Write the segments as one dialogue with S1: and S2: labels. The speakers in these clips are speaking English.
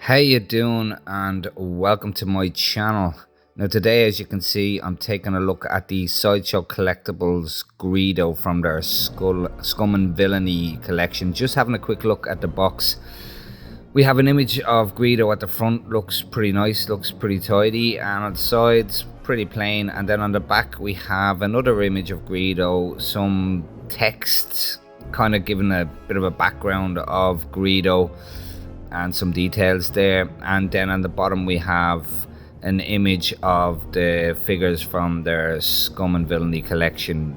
S1: How you doing, and welcome to my channel. Now today, as you can see, I'm taking a look at the Sideshow Collectables Greedo from their Scum and Villainy collection. Just having a quick look at the box. We have an image of Greedo at the front, looks pretty nice, looks pretty tidy, and on the sides pretty plain. And then on the back we have another image of Greedo, some text kind of giving a bit of a background of Greedo and some details there. And then on the bottom we have an image of the figures from their Scum and Villainy collection,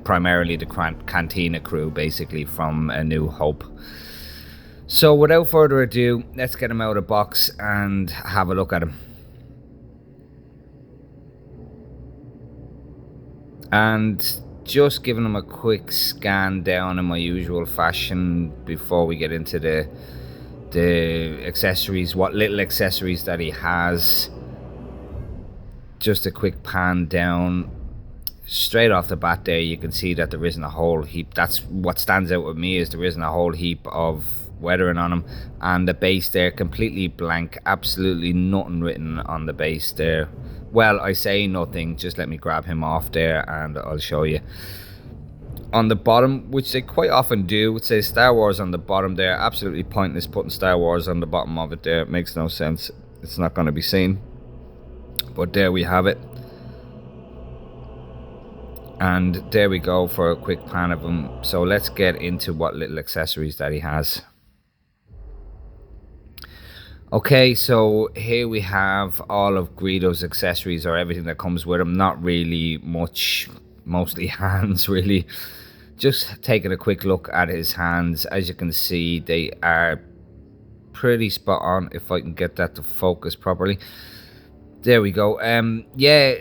S1: primarily the Cantina crew, basically, from A New Hope. So without further ado, let's get him out of the box and have a look at him. And just giving him a quick scan down in my usual fashion before we get into the accessories, what little accessories that he has. Just a quick pan down. Straight off the bat there, you can see that there isn't a whole heap. That's what stands out with me, is there isn't a whole heap of weathering on him. And the base there, completely blank, absolutely nothing written on the base there. Well, I say nothing, just let me grab him off there and I'll show you. On the bottom, which they quite often do, it says Star Wars on the bottom there. Absolutely pointless putting Star Wars on the bottom of it there. It makes no sense. It's not going to be seen. But there we have it. And there we go for a quick pan of him. So let's get into what little accessories that he has. Okay, so here we have all of Greedo's accessories, or everything that comes with him. Not really much, mostly hands really. Just taking a quick look at his hands. As you can see, they are pretty spot on, if I can get that to focus properly. There we go. Yeah,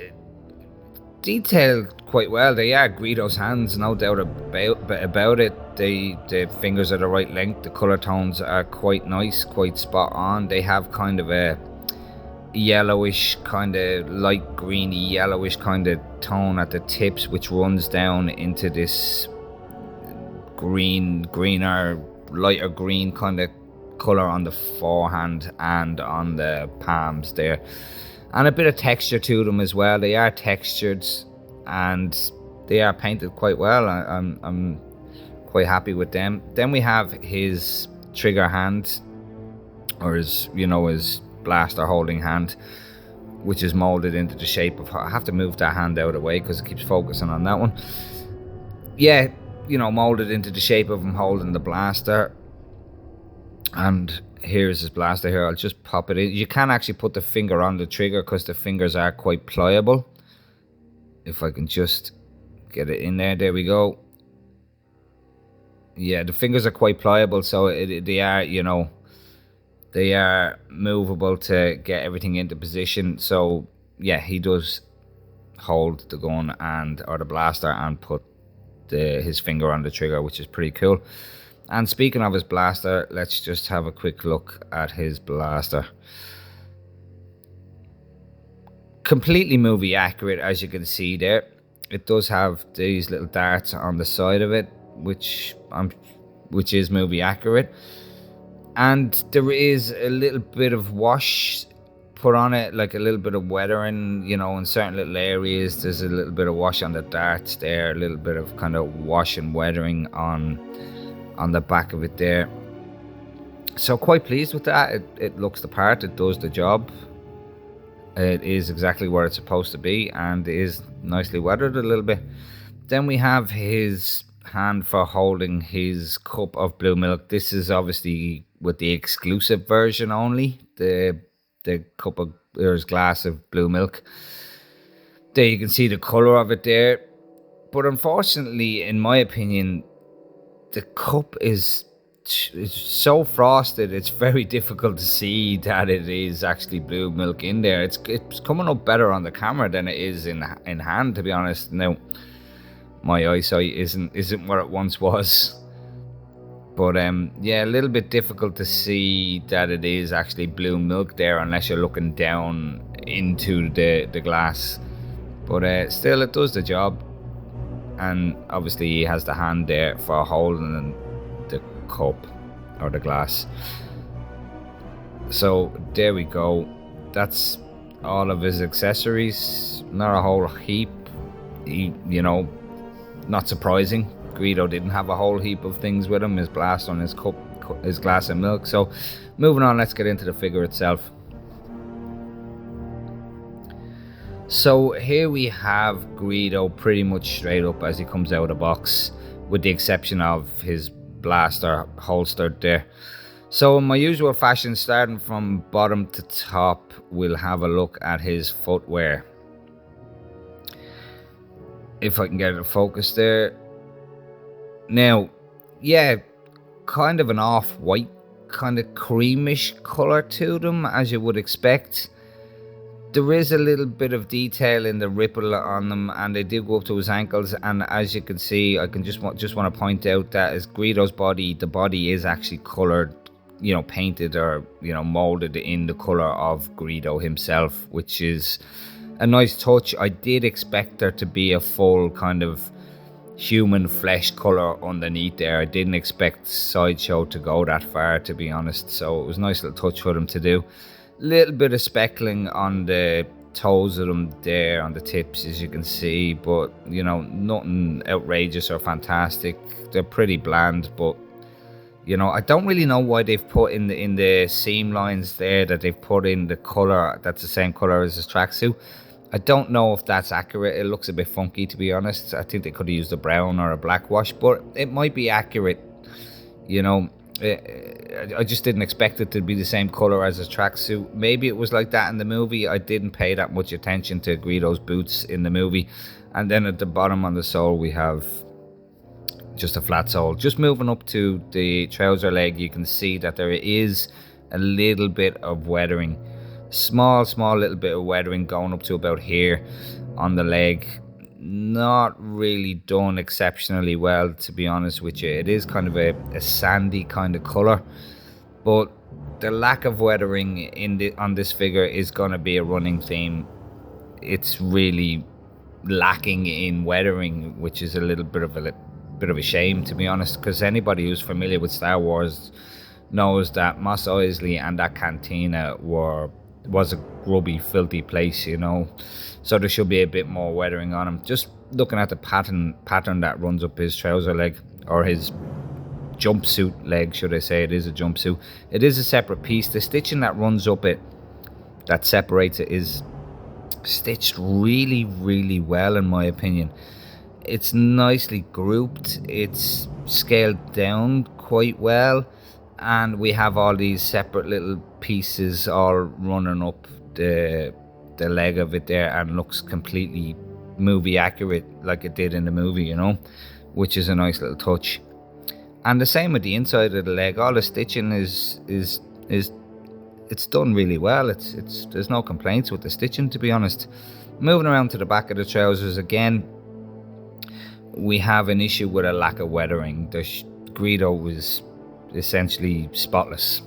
S1: detailed quite well. They are Greedo's hands, no doubt about it. The fingers are the right length. The color tones are quite nice, quite spot on. They have kind of a yellowish, kind of light greeny yellowish kind of tone at the tips, which runs down into this greener, lighter green kind of color on the forehand and on the palms there. And a bit of texture to them as well. They are textured and they are painted quite well. I'm quite happy with them. Then we have his trigger hand, or his blaster holding hand, which is molded into the shape of... I have to move that hand out of the way because it keeps focusing on that one. Yeah, molded into the shape of him holding the blaster. And here's his blaster here. I'll just pop it in. You can actually put the finger on the trigger because the fingers are quite pliable. If I can just get it in there. There we go. Yeah, the fingers are quite pliable, so they are, they are movable to get everything into position. So yeah, he does hold the gun or the blaster and put his finger on the trigger, which is pretty cool. And speaking of his blaster, let's just have a quick look at his blaster. Completely movie accurate, as you can see there. It does have these little darts on the side of it, which is movie accurate. And there is a little bit of wash put on it, like a little bit of weathering, in certain little areas. There's a little bit of wash on the darts there, a little bit of kind of wash and weathering on the back of it there. So quite pleased with that. It looks the part, it does the job. It is exactly where it's supposed to be, and is nicely weathered a little bit. Then we have his hand for holding his cup of blue milk. This is obviously with the exclusive version only, the cup of, there's glass of blue milk. There you can see the color of it there. But unfortunately, in my opinion, the cup is so frosted, it's very difficult to see that it is actually blue milk in there. It's coming up better on the camera than it is in hand, to be honest. Now, my eyesight isn't where it once was. But yeah, a little bit difficult to see that it is actually blue milk there, unless you're looking down into the glass. But still, it does the job. And obviously he has the hand there for holding the cup or the glass. So there we go. That's all of his accessories. Not a whole heap. Not surprising. Greedo didn't have a whole heap of things with him. His blast on his cup, his glass of milk. So moving on, let's get into the figure itself. So here we have Greedo pretty much straight up as he comes out of the box, with the exception of his blaster holstered there. So in my usual fashion, starting from bottom to top, we'll have a look at his footwear. If I can get it to focus there. Now, yeah, kind of an off-white, kind of creamish colour to them, as you would expect. There is a little bit of detail in the ripple on them, and they do go up to his ankles. And as you can see, I can just want to point out that as Greedo's body, the body is actually coloured, painted or molded in the colour of Greedo himself, which is a nice touch. I did expect there to be a full kind of human flesh colour underneath there. I didn't expect Sideshow to go that far, to be honest. So it was a nice little touch for them to do. Little bit of speckling on the toes of them there, on the tips, as you can see, but nothing outrageous or fantastic. They're pretty bland, but I don't really know why they've put in the seam lines there that they've put in the color that's the same color as his tracksuit. I don't know if that's accurate. It looks a bit funky, to be honest. I think they could have used a brown or a black wash, but it might be accurate. I just didn't expect it to be the same color as his tracksuit. Maybe it was like that in the movie. I didn't pay that much attention to Greedo's boots in the movie. And then at the bottom on the sole, we have just a flat sole. Just moving up to the trouser leg, you can see that there is a little bit of weathering. Small little bit of weathering going up to about here on the leg. Not really done exceptionally well, to be honest with you. It is kind of a sandy kind of color, but the lack of weathering on this figure is going to be a running theme. It's really lacking in weathering, which is a little bit of a shame, to be honest, because anybody who's familiar with Star Wars knows that Mos Eisley and that cantina was a grubby, filthy place, so there should be a bit more weathering on him. Just looking at the pattern that runs up his trouser leg, or his jumpsuit leg, should I say. It is a jumpsuit. It is a separate piece. The stitching that runs up it, that separates it, is stitched really, really well, in my opinion. It's nicely grouped. It's scaled down quite well, and we have all these separate little pieces all running up the leg of it there, and looks completely movie accurate like it did in the movie, which is a nice little touch. And the same with the inside of the leg. All the stitching is it's done really well. It's there's no complaints with the stitching, to be honest. Moving around to the back of the trousers again, we have an issue with a lack of weathering. The Greedo was essentially spotless.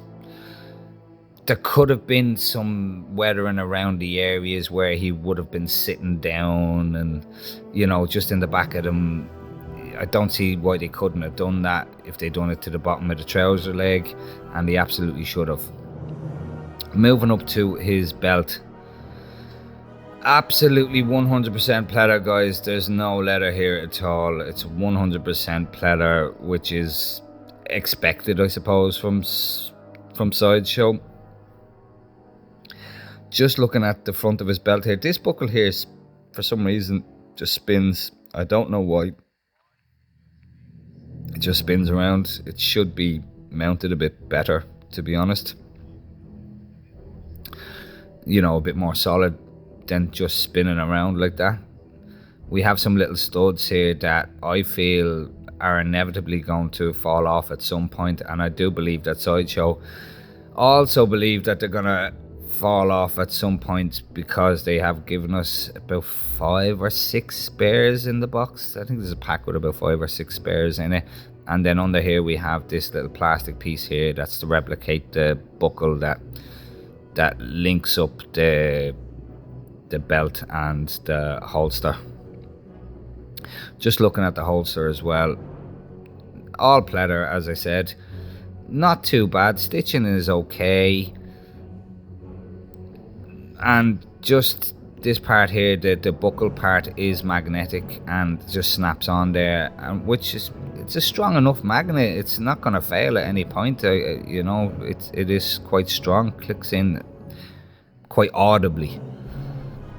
S1: There could have been some weathering around the areas where he would have been sitting down, and just in the back of them. I don't see why they couldn't have done that if they'd done it to the bottom of the trouser leg, and they absolutely should have. Moving up to his belt, absolutely 100% pleather, guys. There's no leather here at all. It's 100% pleather, which is expected, I suppose, from Sideshow. Just looking at the front of his belt here, this buckle here is, for some reason, just spins. I don't know why. It just spins around. It should be mounted a bit better, to be honest. A bit more solid than just spinning around like that. We have some little studs here that I feel are inevitably going to fall off at some point, and I do believe that Sideshow also believe that they're gonna fall off at some point, because they have given us about 5 or 6 spares in the box. I think there's a pack with about 5 or 6 spares in it, and then under here we have this little plastic piece here that's to replicate the buckle that links up the belt and the holster. Just looking at the holster as well, all pleather, as I said. Not too bad. Stitching is okay. And just this part here, the buckle part is magnetic and just snaps on there, and which is, it's a strong enough magnet. It's not going to fail at any point. You know, it is quite strong, clicks in quite audibly.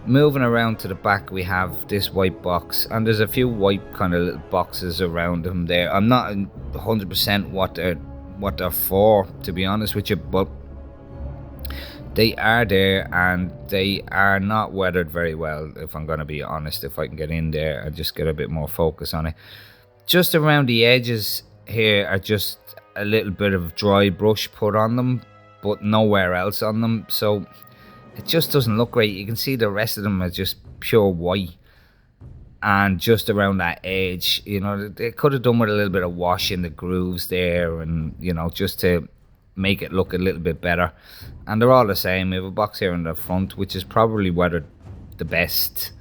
S1: Moving around to the back, we have this white box, and there's a few white kind of little boxes around them there. I'm not 100% what they're for, to be honest with you, but they are there, and they are not weathered very well, if I'm going to be honest. If I can get in there and just get a bit more focus on it. Just around the edges here are just a little bit of dry brush put on them, but nowhere else on them, so it just doesn't look great. You can see the rest of them are just pure white, and just around that edge, you know, they could have done with a little bit of wash in the grooves there, and you know, just to make it look a little bit better. And they're all the same. We have a box here in the front, which is probably weathered the best,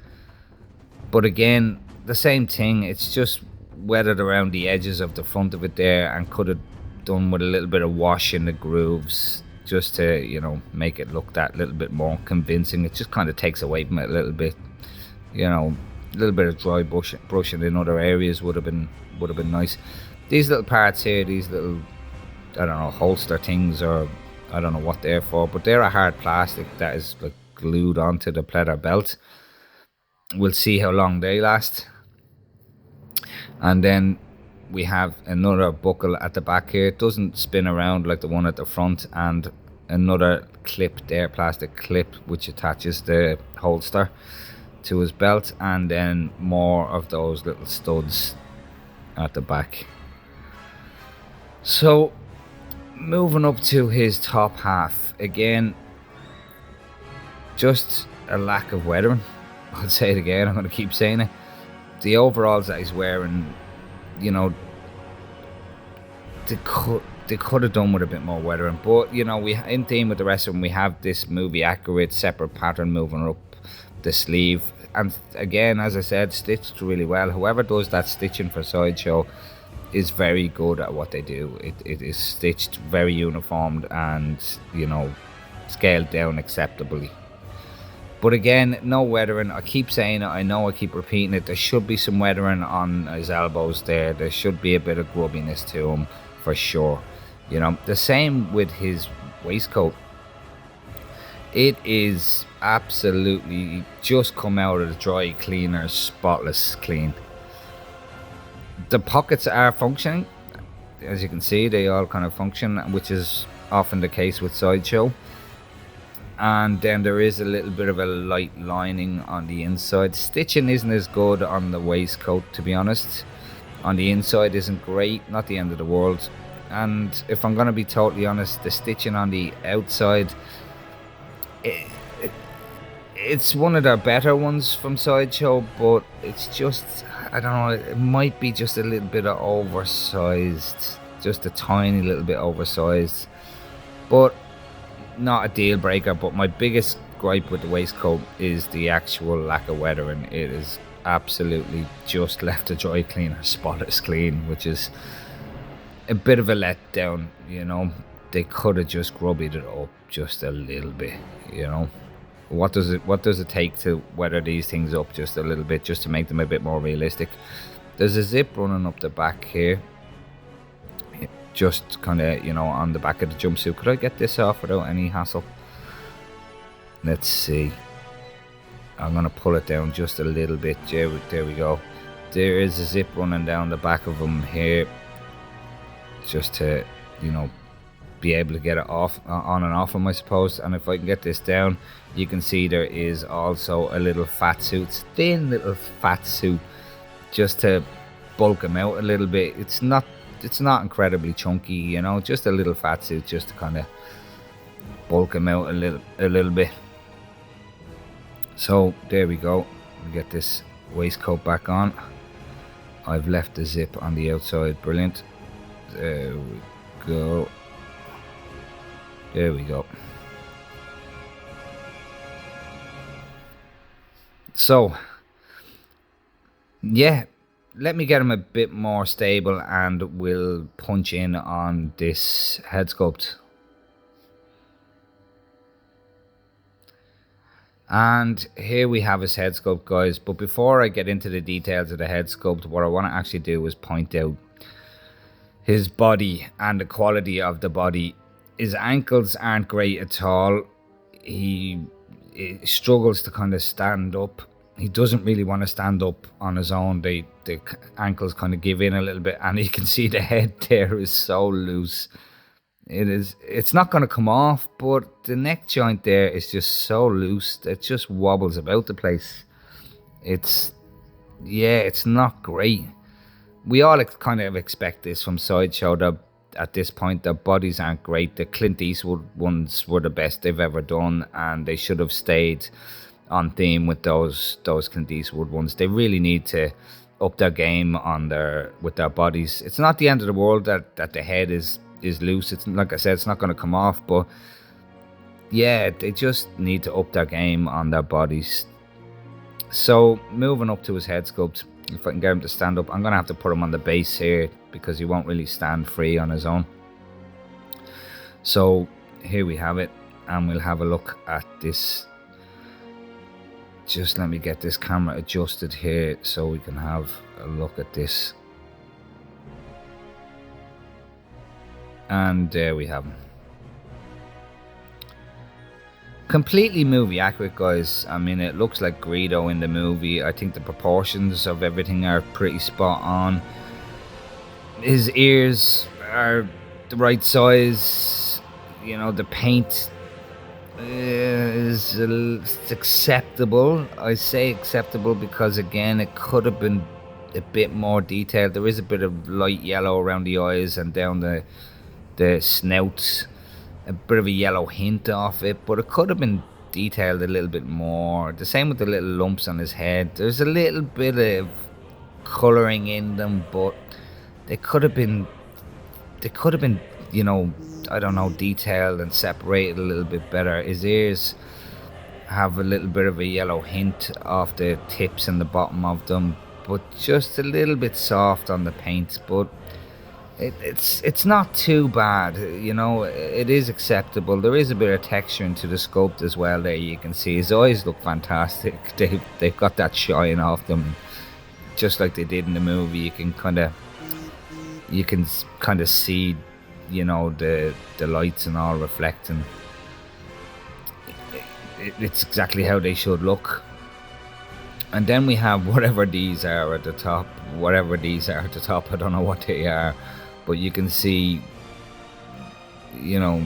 S1: but again, the same thing, it's just weathered around the edges of the front of it there, and could have done with a little bit of wash in the grooves, just to, you know, make it look that little bit more convincing. It just kind of takes away from it a little bit, you know. A little bit of dry brushing in other areas would have been nice. These little parts here, these little, I don't know, holster things, or I don't know what they're for, but they're a hard plastic that is like glued onto the pleather belt. We'll see how long they last. And then we have another buckle at the back here. It doesn't spin around like the one at the front, and another clip there, plastic clip, which attaches the holster to his belt, and then more of those little studs at the back. So moving up to his top half, again, just a lack of weathering. I'll say it again, I'm going to keep saying it. The overalls that he's wearing, you know, they could have done with a bit more weathering, but you know, we, in theme with the rest of them, we have this movie accurate separate pattern moving up the sleeve, and again, as I said, stitched really well. Whoever does that stitching for Sideshow is very good at what they do. It is stitched very uniformed, and you know, scaled down acceptably. But again, no weathering. I keep saying it, I know I keep repeating it, there should be some weathering on his elbows there. There should be a bit of grubbiness to him for sure. You know, the same with his waistcoat. It is absolutely just come out of the dry cleaner, spotless clean. The pockets are functioning, as you can see, they all kind of function, which is often the case with Sideshow. And then there is a little bit of a light lining on the inside. Stitching isn't as good on the waistcoat, to be honest. On the inside isn't great, not the end of the world. And if I'm going to be totally honest, the stitching on the outside, it's one of their better ones from Sideshow, but it's just, I don't know, it might be just a little bit of oversized, just a tiny little bit oversized, but not a deal breaker. But my biggest gripe with the waistcoat is the actual lack of weathering. It is absolutely just left a dry cleaner, spotless clean, which is a bit of a letdown. You know, they could have just grubbied it up just a little bit. You know, what does it take to weather these things up just a little bit, just to make them a bit more realistic? There's a zip running up the back here, just kind of, you know, on the back of the jumpsuit. Could I get this off without any hassle? Let's see. I'm gonna pull it down just a little bit. There we go. There is a zip running down the back of them here, just to, you know, be able to get it off, on and off them, I suppose. And if I can get this down, you can see there is also a little fat suit, thin little fat suit, just to bulk him out a little bit. It's not incredibly chunky, you know, just a little fat suit, just to kind of bulk him out a little bit. So there we go. We get this waistcoat back on. I've left the zip on the outside. Brilliant. There we go. There we go. So yeah, let me get him a bit more stable and we'll punch in on this head sculpt. And here we have his head sculpt, guys. But before I get into the details of the head sculpt, what I want to actually do is point out his body and the quality of the body. His ankles aren't great at all. He struggles to kind of stand up. He doesn't really want to stand up on his own. The ankles kind of give in a little bit, and you can see the head there is so loose. It's not going to come off, but the neck joint there is just so loose. It just wobbles about the place. It's not great. We all kind of expect this from Sideshow. That at this point, their bodies aren't great. The Clint Eastwood ones were the best they've ever done, and they should have stayed on theme with those Clint Eastwood ones. They really need to up their game with their bodies. It's not the end of the world that the head is loose. It's like I said, it's not going to come off, but yeah, they just need to up their game on their bodies. So moving up to his head sculpt, if I can get him to stand up, I'm going to have to put him on the base here because he won't really stand free on his own. So here we have it, and we'll have a look at this. Just let me get this camera adjusted here so we can have a look at this. And there we have him. Completely movie accurate, guys. I mean, it looks like Greedo in the movie. I think the proportions of everything are pretty spot on. His ears are the right size. You know, the paint is acceptable. I say acceptable because, again, it could have been a bit more detailed. There is a bit of light yellow around the eyes and down the snout, a bit of a yellow hint off it, but it could have been detailed a little bit more. The same with the little lumps on his head. There's a little bit of colouring in them, but they could have been, you know, I don't know, detailed and separated a little bit better. His ears have a little bit of a yellow hint off the tips and the bottom of them, but just a little bit soft on the paint. But it's not too bad, you know. It is acceptable. There is a bit of texture into the sculpt as well. There you can see his eyes look fantastic. They've got that shine off them, just like they did in the movie. You can kind of see, you know, the lights and all reflecting. It's exactly how they should look. And then we have whatever these are at the top. I don't know what they are. But you can see, you know,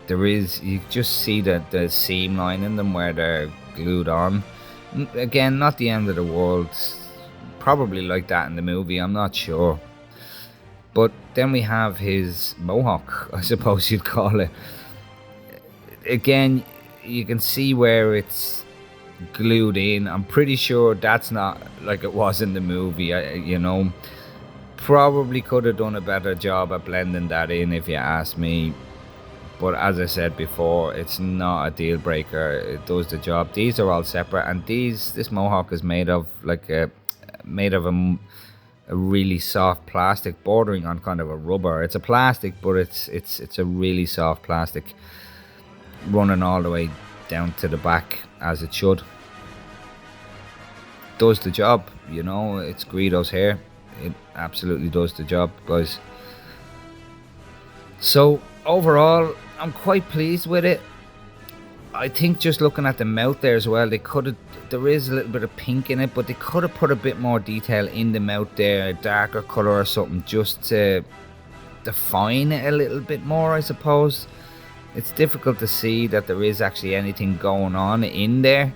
S1: you just see the seam line in them where they're glued on. Again, not the end of the world. Probably like that in the movie, I'm not sure. But then we have his mohawk, I suppose you'd call it. Again, you can see where it's glued in. I'm pretty sure that's not like it was in the movie, you know. Probably could have done a better job at blending that in, if you ask me. But as I said before, it's not a deal breaker. It does the job. These are all separate, and this mohawk is made of a really soft plastic bordering on kind of a rubber. It's a plastic, but it's a really soft plastic running all the way down to the back, as it should. Does the job, you know. It's Greedo's hair. It absolutely does the job, guys. So overall, I'm quite pleased with it. I think just looking at the mouth there as well, there is a little bit of pink in it, but they could have put a bit more detail in the mouth there, a darker colour or something, just to define it a little bit more, I suppose. It's difficult to see that there is actually anything going on in there.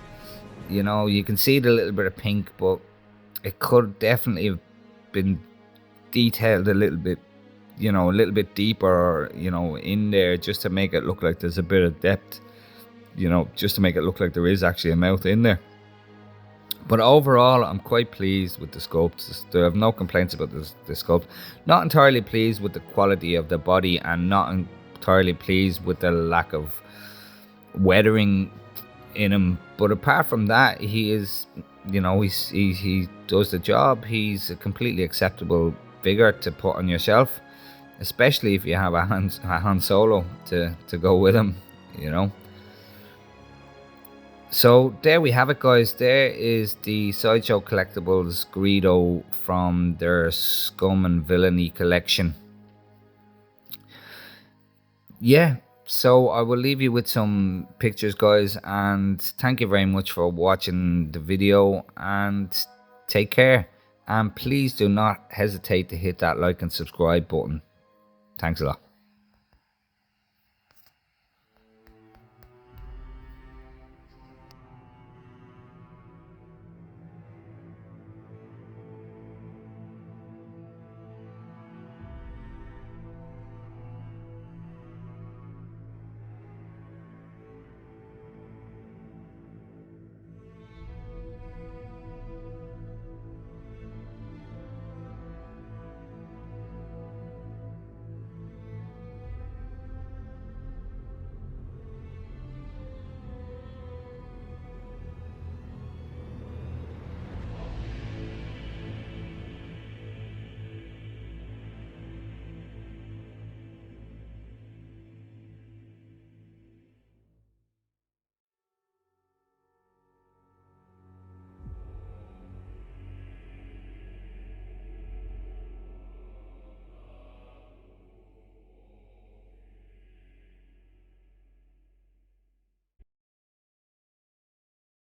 S1: You know, you can see the little bit of pink, but it could definitely have been detailed a little bit, you know, a little bit deeper, you know, in there, just to make it look like there's a bit of depth, you know, just to make it look like there is actually a mouth in there. But overall, I'm quite pleased with the sculpt. I have no complaints about the sculpt. Not entirely pleased with the quality of the body, and not entirely pleased with the lack of weathering in him. But apart from that, he is, you know, he does the job. He's a completely acceptable figure to put on your shelf, especially if you have a Han Solo to go with him, you know. So there we have it, guys. There is the Sideshow Collectables Greedo from their Scum and Villainy collection. Yeah, so I will leave you with some pictures, guys, and thank you very much for watching the video, and take care, and please do not hesitate to hit that like and subscribe button. Thanks a lot.